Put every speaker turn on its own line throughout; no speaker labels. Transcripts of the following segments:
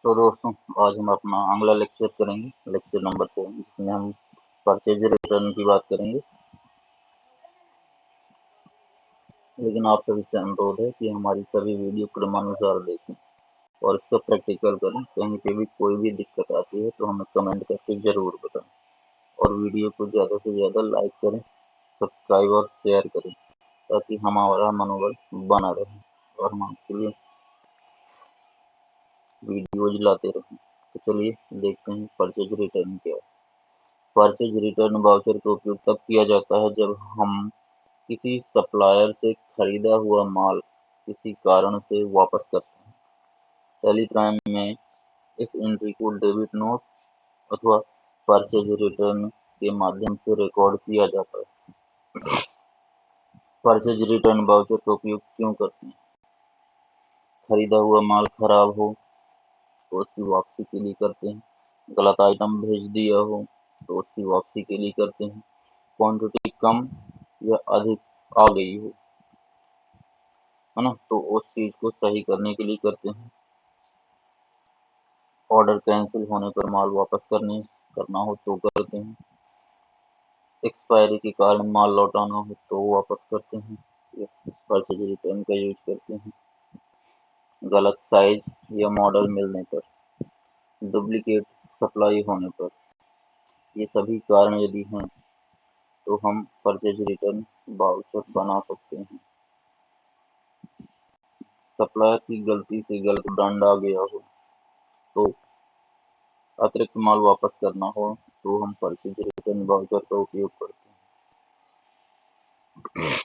तो दोस्तों, आज हम अपना अगला लेक्चर करेंगे, लेक्चर नंबर 7, जिसमें हम परचेज रिटर्न की बात करेंगे। लेकिन आप सभी से अनुरोध है कि हमारी सभी वीडियो क्रमानुसार देखें और इसका प्रैक्टिकल करें। कहीं पे भी कोई भी दिक्कत आती है तो हमें कमेंट करके जरूर बताएं, और वीडियो को ज़्यादा से ज़्यादा लाइक करें, सब्सक्राइब और शेयर करें, ताकि हमारा मनोबल बना रहे और हम आपके लिए वीडियोज लाते रहें। तो चलिए देखते हैं परचेज रिटर्न क्या है। परचेज रिटर्न वाउचर का उपयोग तब किया जाता है जब हम किसी सप्लायर से खरीदा हुआ माल किसी कारण से वापस करते हैं। टेलीग्राम में इस एंट्री को डेबिट नोट अथवा परचेज रिटर्न के माध्यम से रिकॉर्ड किया जाता है। परचेज रिटर्न वाउचर का उपयोग क्यों करते हैं? खरीदा हुआ माल खराब हो तो उसकी वापसी के लिए करते हैं। गलत आइटम भेज दिया हो तो उसकी वापसी के लिए करते हैं। क्वांटिटी कम या अधिक आ गई हो, है ना, तो उस चीज को सही करने के लिए करते हैं। ऑर्डर कैंसिल होने पर माल वापस करना हो तो करते हैं। एक्सपायरी के कारण माल लौटाना हो तो वापस करते हैं। परचेज रिटर्न का यूज करते हैं। गलत साइज या मॉडल मिलने पर, डुप्लीकेट सप्लाई होने पर, ये सभी कारण यदि हैं तो हम परचेज रिटर्न वाउचर बना सकते हैं। सप्लायर की गलती से गलत ब्रांड आ गया हो तो अतिरिक्त माल वापस करना हो तो हम परचेज रिटर्न वाउचर का उपयोग करते हैं।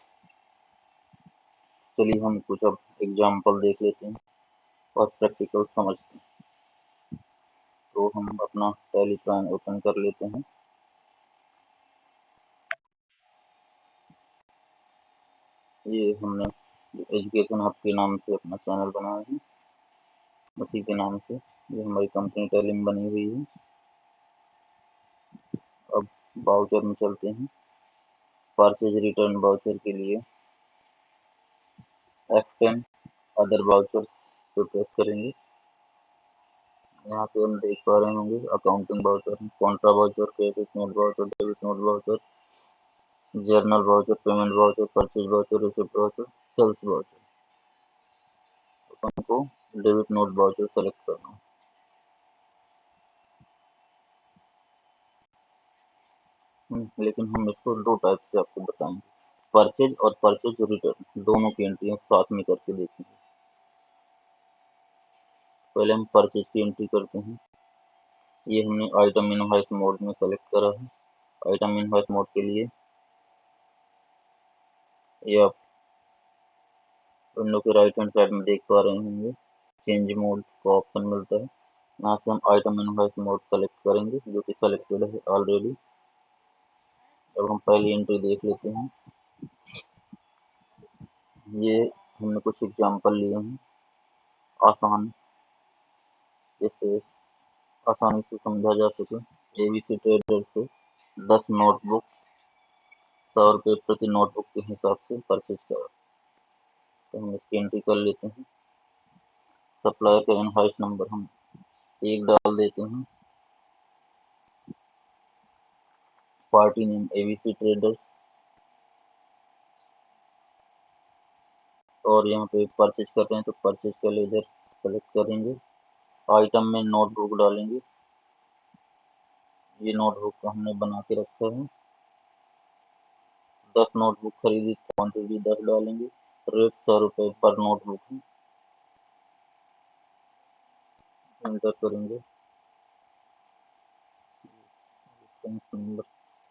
चलिए हम कुछ अब एग्जाम्पल देख लेते हैं और प्रैक्टिकल समझते हैं। तो हम अपना टेलीग्राम ओपन कर लेते हैं। ये हमने एजुकेशन हब के नाम से अपना चैनल बनाया है, उसी के नाम से ये हमारी कंपनी टेलीम बनी हुई है। अब वाउचर में चलते हैं। परचेज रिटर्न वाउचर के लिए F10 अदर वाउचर पे प्रेस करेंगे। यहाँ पे हम देख पा रहे होंगे accounting voucher, contra voucher, credit note voucher, debit note voucher, journal voucher, payment voucher, purchase voucher, receipt voucher, sales voucher. अपन को डेबिट नोट वाउचर सेलेक्ट करना है। लेकिन हम इसको दो टाइप से आपको बताएंगे, परचेज और परचेज रिटर्न, दोनों की एंट्री साथ में करके देखेंगे। पहले हम परचेज की एंट्री करते हैं। ये हमने आइटम इनवॉइस मोड में सेलेक्ट करा है। आइटम इनवॉइस मोड के लिए ये आप विंडो के राइट हैंड साइड में देख पा रहे होंगे, चेंज मोड का ऑप्शन मिलता है। यहाँ से हम आइटम इनवॉइस मोड सेलेक्ट करेंगे, जो कि सेलेक्टेड है ऑलरेडी। अब हम पहली एंट्री देख लेते हैं। ये हमने कुछ एग्जांपल लिए हैं आसान, जिससे आसानी से समझा जा सके। एबीसी ट्रेडर से 10 नोटबुक 100 रुपये प्रति नोटबुक के हिसाब से परचेज करा, तो हम इसकी एंट्री कर लेते हैं। सप्लायर का इनवॉइस नंबर हम 1 डाल देते हैं। पार्टी नेम एबीसी ट्रेडर्स, और यहाँ पे परचेज कर रहे हैं तो परचेज का लेजर सेलेक्ट करेंगे। आइटम में नोटबुक डालेंगे। ये नोटबुक का हमने बना के रखा है। 10 नोटबुक खरीदी, क्वांटिटी 10 डालेंगे। रेट 100 रुपये पर नोटबुक है, एंटर करेंगे। नंबर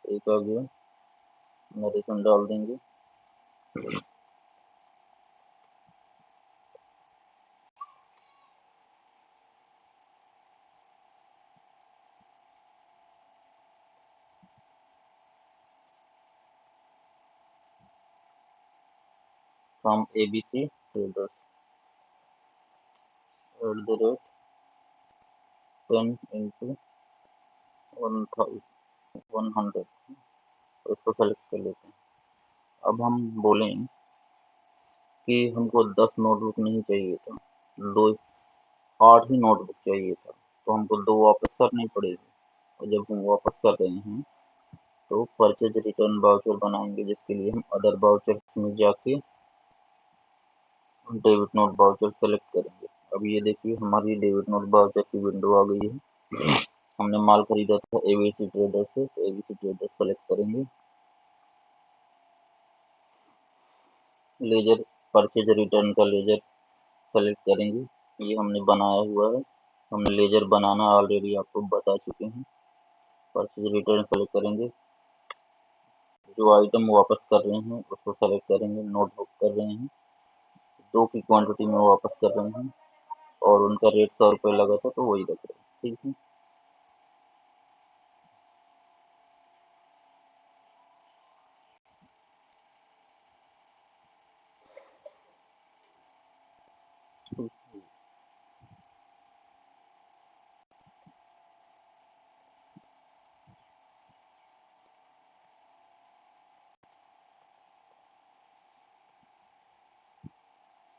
1 आ गया, नरेशन डाल देंगे। फ्रॉम एबीसी ट्रेडर्स @ 10 into 100, इसको सेलेक्ट कर लेते हैं। अब हम बोलें कि हमको 10 नोटबुक नहीं चाहिए था, दो 8 ही नोटबुक चाहिए था, तो हमको 2 वापस करनी पड़ेगी। और जब हम वापस कर रहे हैं तो परचेज रिटर्न वाउचर बनाएंगे, जिसके लिए हम अदर वाउचर्स में जाके डेबिट नोट वाउचर सेलेक्ट करेंगे। अब ये देखिए हमारी डेबिट नोट वाउचर की विंडो आ गई है। हमने माल खरीदा था एबीसी ट्रेडर से, तो एबीसी ट्रेडर सेलेक्ट करेंगे। लेजर परचेज रिटर्न का लेजर सेलेक्ट करेंगे, ये हमने बनाया हुआ है। हमने लेजर बनाना ऑलरेडी आपको बता चुके हैं। परचेज रिटर्न सेलेक्ट करेंगे, जो आइटम वापस कर रहे हैं उसको सेलेक्ट करेंगे। नोटबुक कर रहे हैं, 2 की क्वांटिटी में वापस कर रहे हैं और उनका रेट 100 रुपये लगा था तो वही रख रहे हैं। ठीक है,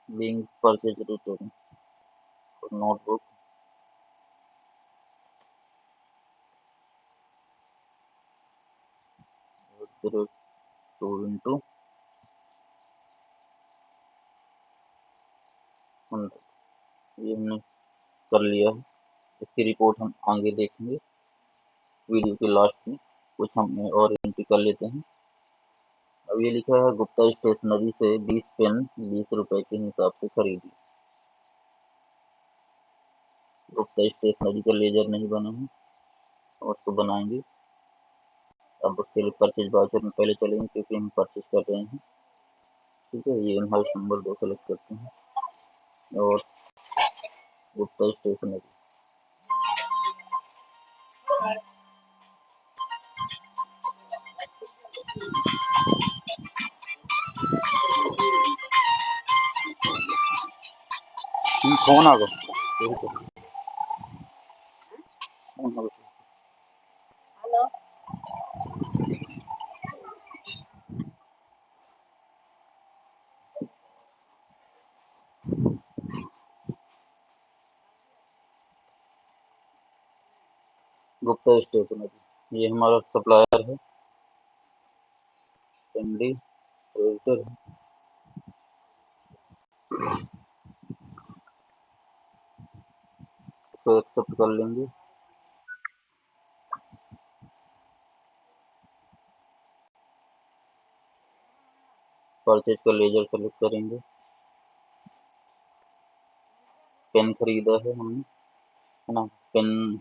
being purchase return for notebook, 2 into 100, ये हमने कर लिया है। इसकी रिपोर्ट हम आगे देखेंगे वीडियो के लास्ट में। कुछ हम और एंट्री कर लेते हैं। अब ये लिखा है गुप्ता स्टेशनरी से 20 पेन 20 रुपए के हिसाब से खरीदी। गुप्ता स्टेशनरी का लेजर नहीं बना है और उसको बनाएंगे। अब उसके लिए परचेज वाउचर में पहले चलेंगे क्योंकि हम परचेज कर रहे हैं। ठीक है, ये हाउस नंबर 2 सेलेक्ट करते हैं और गुप्ता स्टेशनरी। फोन आ गया, फोन आ गया। गुप्ता स्टेशनरी ये हमारा सप्लायर है, एमडी क्रेडिटर है। इसको एक्सेप्ट कर लेंगे। परचेज का लेजर सेलेक्ट करेंगे। पेन खरीदा है हमने, है ना। Pen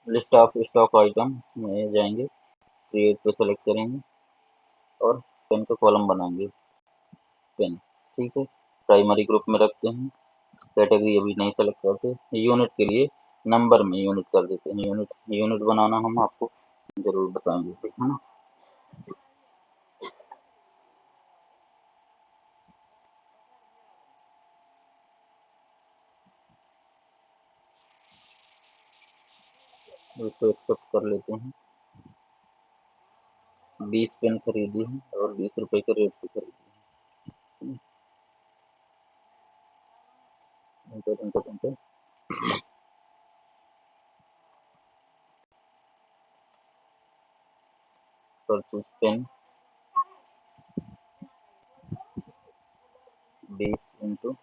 list of stock item में जाएंगे, क्रिएट पे सेलेक्ट करेंगे और पेन का कॉलम बनाएंगे। पेन, ठीक है, प्राइमरी ग्रुप में रखते हैं। कैटेगरी अभी नहीं सेलेक्ट करते। यूनिट के लिए नंबर में यूनिट कर देते हैं। यूनिट यूनिट बनाना हम आपको जरूर बताएंगे, ठीक है ना। इसको एक्सेप्ट कर लेते हैं। 20 पेन खरीदी है और 20 रुपए के रेट से खरीदी है। Enter enter enter. Purchase pen 20 ×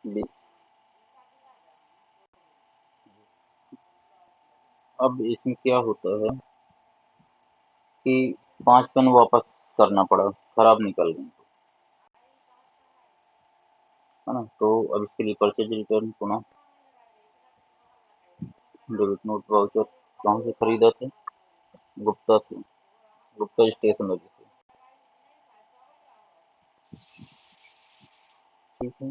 20। अब इसमें क्या होता है कि 5 पेन वापस करना पड़ा, खराब निकल गए, है ना। तो अब इसके लिए परचेज रिटर्न पुनः डेबिट नोट वाउचर कहाँ से खरीदा था, गुप्ता से, गुप्ता स्टेशनरी से। ठीक है,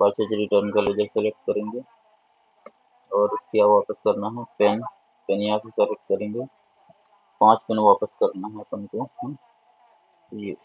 परचेज रिटर्न का लेजर सेलेक्ट करेंगे और क्या वापस करना है, पेन। पेन यहाँ से सेलेक्ट करेंगे, 5 पेन वापस करना है अपन को। ये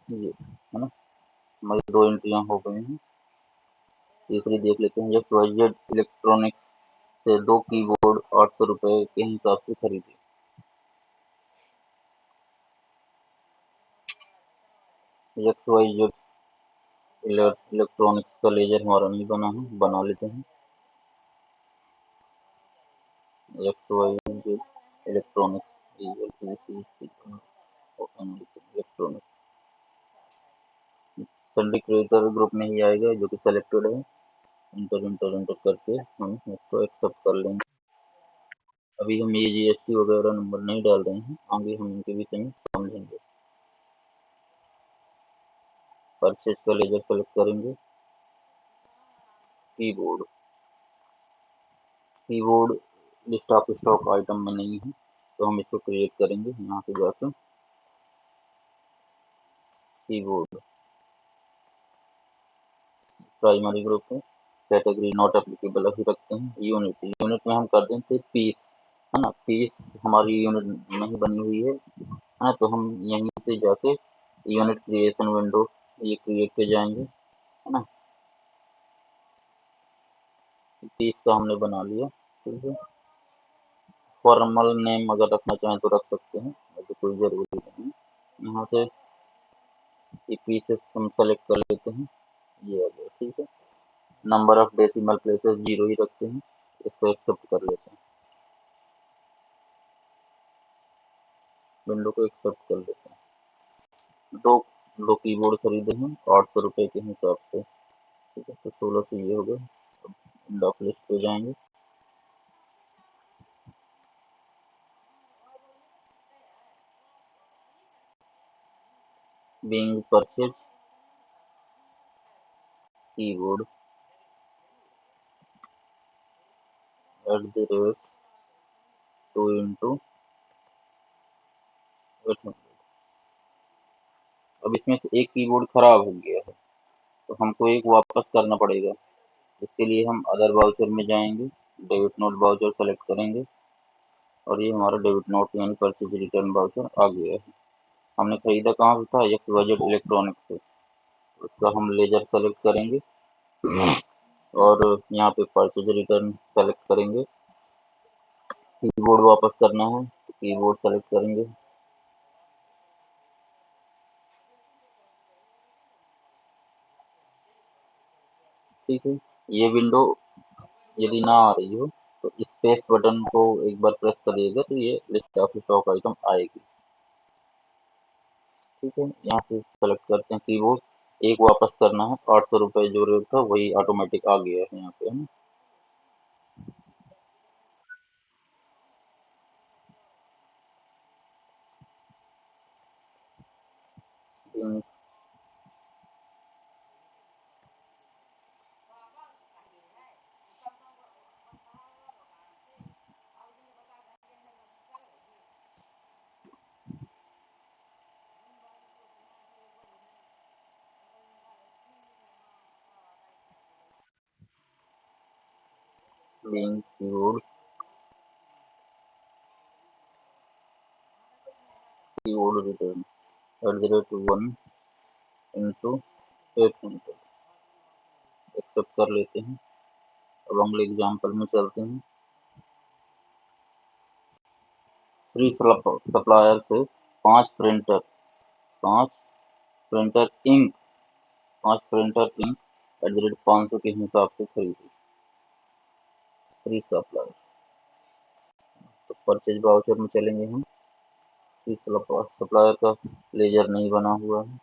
ये है ना, हमारी 2 एंट्रियाँ हो गई हैं। तीसरी देख लेते हैं, XYZ इलेक्ट्रॉनिक्स से 2 कीबोर्ड 800 रुपये के हिसाब से खरीदे। XYZ इलेक्ट्रॉनिक्स का लेजर हमारा नहीं बना है, बना लेते हैं। XYZ electronics electronics Sunday creator group में ही आएगा, जो कि सेलेक्टेड है। इंटर इंटर इंटर करके हम इसको एक्सेप्ट कर लेंगे। अभी हम ये GST वगैरह नंबर नहीं डाल रहे हैं, आगे हम इनके विषय में समझेंगे। परचेज का लेजर सेलेक्ट करेंगे। Keyboard keyboard list of stock item में नहीं है, तो हम इसको क्रिएट करेंगे यहाँ से जाकर। कीबोर्ड प्राइमरी ग्रुप है, कैटेगरी नॉट एप्लीकेबल अभी रखते हैं। यूनिट में हम कर देते पीस, है ना, पीस हमारी यूनिट नहीं बनी हुई है ना, तो हम यहीं से जाके यूनिट क्रिएशन विंडो ये क्रिएट पे जाएंगे, है ना। पीस का हमने बना लिया, ठीक है। फॉर्मल नेम अगर रखना चाहें तो रख सकते हैं, तो कोई ज़रूरी नहीं। यहाँ से ये पीसेस हम सेलेक्ट कर लेते हैं, ये आ गया, ठीक है। नंबर ऑफ डेसिमल प्लेसेस 0 ही रखते हैं, इसको एक्सेप्ट कर लेते हैं, विंडो को एक्सेप्ट कर लेते हैं। दो दो कीबोर्ड खरीदे हैं 800 रुपये के हिसाब से, ठीक है। तो 16 से ये हो गए। अब डॉक लिस्ट पे जाएंगे। Being purchase keyboard @ 2 into 800। अब इसमें से एक कीबोर्ड खराब हो गया है, तो हमको एक वापस करना पड़ेगा। इसके लिए हम अदर वाउचर में जाएंगे, डेबिट नोट वाउचर सेलेक्ट करेंगे, और ये हमारा डेबिट नोट यानी परचेज रिटर्न वाउचर आ गया है। हमने खरीदा कहाँ से था, XYZ इलेक्ट्रॉनिक्स से। उसका हम लेजर सेलेक्ट करेंगे और यहाँ पे परचेज रिटर्न सेलेक्ट करेंगे। कीबोर्ड वापस करना है तो कीबोर्ड सेलेक्ट करेंगे, ठीक है। ये विंडो यदि ना आ रही हो तो स्पेस बटन को एक बार प्रेस करिएगा, तो ये लिस्ट ऑफ स्टॉक आइटम आएगी, ठीक है। यहाँ से सेलेक्ट करते हैं कीबोर्ड, एक वापस करना है, 800 रुपये जो रेट था वही ऑटोमेटिक आ गया है यहाँ पे, है ना। Link keyboard return @1 into 800 accept कर लेते हैं। अब अगले एग्जाम्पल में चलते हैं। फ्री सप्लायर से पांच प्रिंटर पांच प्रिंटर इंक पांच प्रिंटर इंक @500 के हिसाब से खरीदी। फ्री सप्लायर, तो परचेज वाउचर में चलेंगे हम। फ्री सप्लायर का लेजर नहीं बना हुआ है,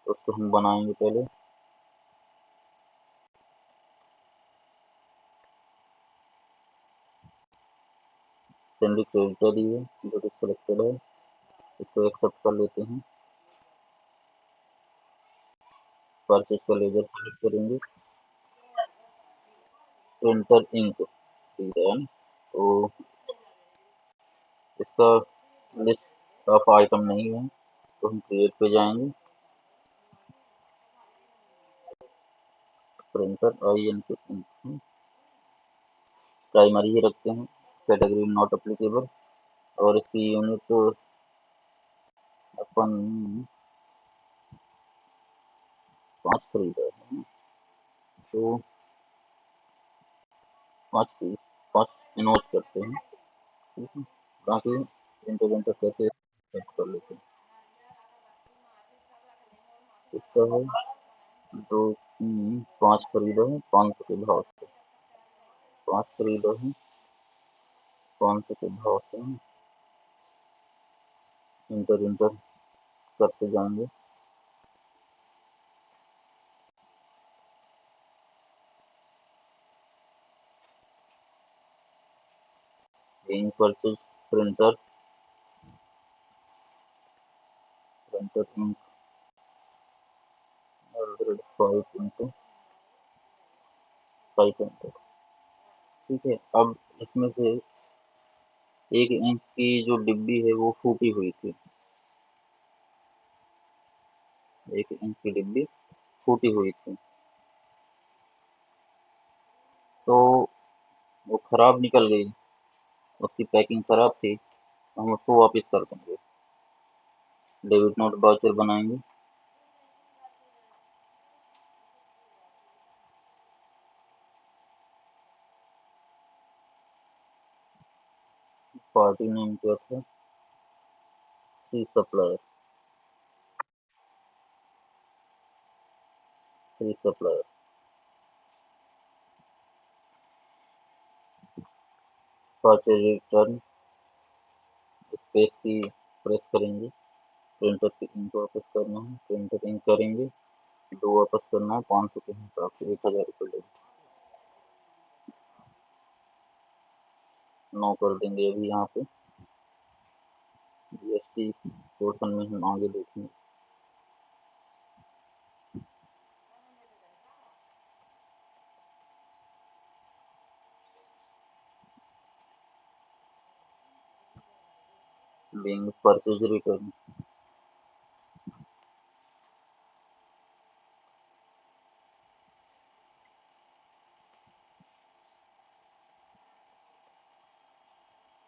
तो उसको हम बनाएंगे पहले। सेंडी क्रेडिटर ही है जो कि सिलेक्टेड है, इसको एक्सेप्ट कर लेते हैं। परचेज का लेजर सेलेक्ट करेंगे, प्रिंटर इंक, ठीक है। तो इसका लिस्ट ऑफ आइटम नहीं है, तो हम क्रिएट पे जाएंगे। प्रिंटर INK इंक प्राइमरी ही रखते हैं, कैटेगरी नॉट अप्लीकेबल, और इसकी यूनिट अपन 5 खरीदा है, तो 5 पीस 5 इन्वेस्ट करते हैं। ठीक है, बाकी इंटर इंटर करके सेट कर लेते हैं। कितना है, 5 खरीदा है 500 के भाव से, 5 खरीदा है 500 के भाव से, इंटर इंटर करते जाएंगे। Ink purchase printer, printer ink 5 into 500। ठीक है, अब इसमें से एक इंक की जो डिब्बी है वो फूटी हुई थी, एक इंक की डिब्बी फूटी हुई थी, तो वो खराब निकल गई, उसकी पैकिंग खराब थी, हम उसको वापस कर देंगे। डेबिट नोट वाउचर बनाएंगे, पार्टी नेम क्या था, Shri supplier, Shri supplier. Purchase return space की प्रेस करेंगे, प्रिंटर की इंक वापस करना है, प्रिंटर इंक करेंगे, दो वापस करना है 500 के हिसाब से, 1000 रुपये डेबिट, 9 कर देंगे अभी यहाँ पे। जीएसटी पोर्शन में हम आगे देखेंगे। देंगे purchase return,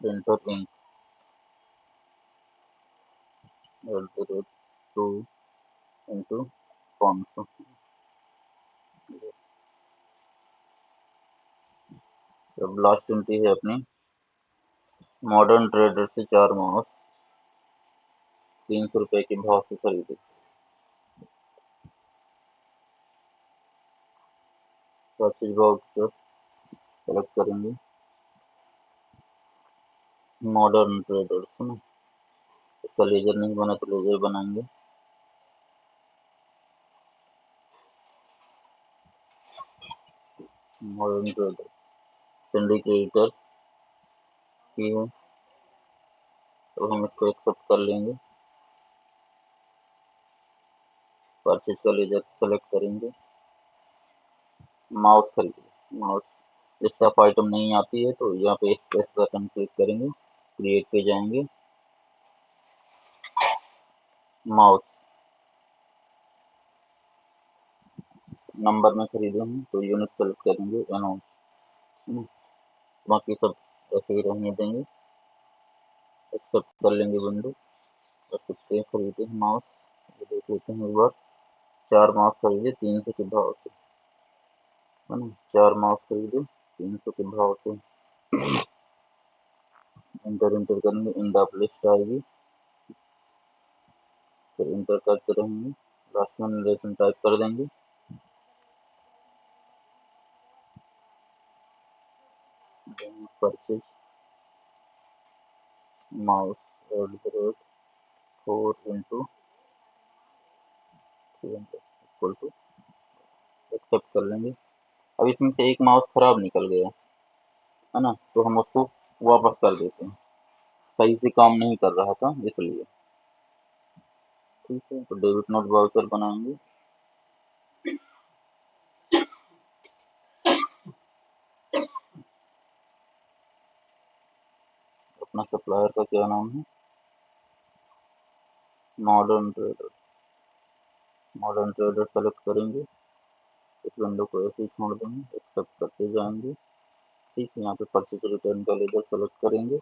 printer ink @2 into 500। अब लास्ट एंट्री है अपनी, मॉडर्न ट्रेडर से 4 माउस 300 रुपए के भाव से खरीदे। परचेज वाउचर सेलेक्ट करेंगे, मॉडर्न ट्रेडर है ना, इसका लेजर नहीं बना तो लेजर बनाएंगे। मॉडर्न ट्रेडर सिंडिकेटर की है, तो हम इसको एक्सेप्ट कर लेंगे। परचेज का लेजर सेलेक्ट करेंगे, माउस खरीदे, माउस स्टफ आइटम नहीं आती है तो यहाँ पे स्पेस बटन क्लिक करेंगे, क्रिएट पे जाएंगे, माउस नंबर में खरीदे हैं तो यूनिट सेलेक्ट करेंगे, अनाउंस, बाकी सब ऐसे ही रहने देंगे, एक्सेप्ट कर लेंगे विंडो। और कितने खरीदे हैं माउस, ये देख लेते हैं एक बार, 4 माउस खरीदे 300 के भाव से, है ना, 4 माउस खरीदे 300 के भाव से। इंटर इंटर करेंगे, इंड ऑफ लिस्ट आएगी, फिर इंटर करते रहेंगे, लास्ट में नरेशन टाइप कर देंगे, परचेज माउस @4 into 300 एक्सेप्ट कर लेंगे। अब इसमें से एक माउस खराब निकल गया, है ना, तो हम उसको वापस कर देते हैं, सही से काम नहीं कर रहा था इसलिए। ठीक है, तो डेबिट नोट वाउचर बनाएंगे, अपना सप्लायर का क्या नाम है, modern trader, modern trader select करेंगे, इस विंडो को ऐसे ही छोड़ देंगे, एक्सेप्ट करते जाएंगे। ठीक है, यहाँ पे परचेज रिटर्न का लेजर सेलेक्ट करेंगे,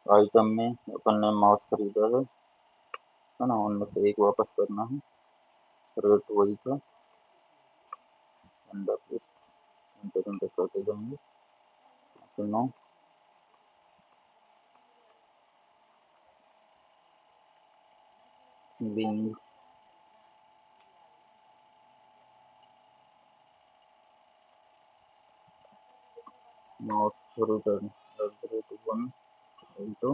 आइटम में अपन ने माउस खरीदा है ना, उनमें से एक वापस करना है, रेट वही था, अंडर लिस्ट इंटर इंटर करते जाएंगे। तो know being mouse return one into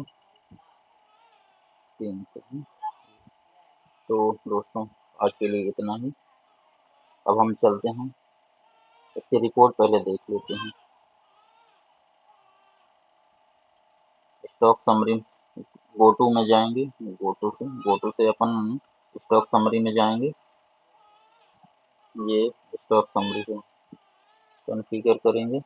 3 तो दोस्तों आज के लिए इतना ही। अब हम चलते हैं, इसकी रिपोर्ट पहले देख लेते हैं। स्टॉक समरी गो टू में जाएंगे, गो टू से अपन स्टॉक समरी में जाएंगे। ये स्टॉक समरी को कॉन्फ़िगर करेंगे।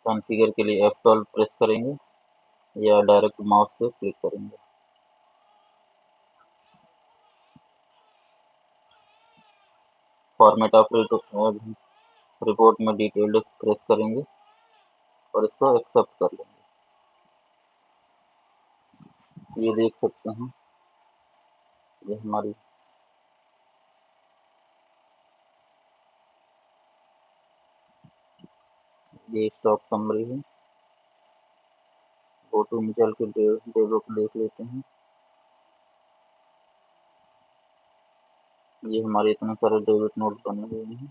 कॉन्फ़िगर के लिए F12 प्रेस करेंगे या डायरेक्ट माउस से क्लिक करेंगे। फॉर्मेट ऑफ रिपोर्ट में डिटेल्ड प्रेस करेंगे और इसको एक्सेप्ट कर लेंगे। ये देख सकते हैं, ये हमारी ये स्टॉक समरी है। गो टू में चल के डेवलप देख लेते हैं। ये हमारे इतने सारे डेबिट नोट बने हुए हैं।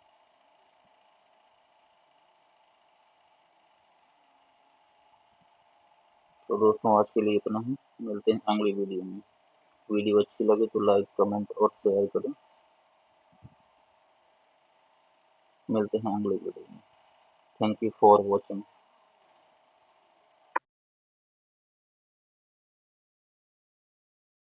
तो दोस्तों आज के लिए इतना ही, मिलते हैं अगली वीडियो में। वीडियो अच्छी लगे तो लाइक कमेंट और शेयर करें। मिलते हैं अगली वीडियो में। Thank you for watching.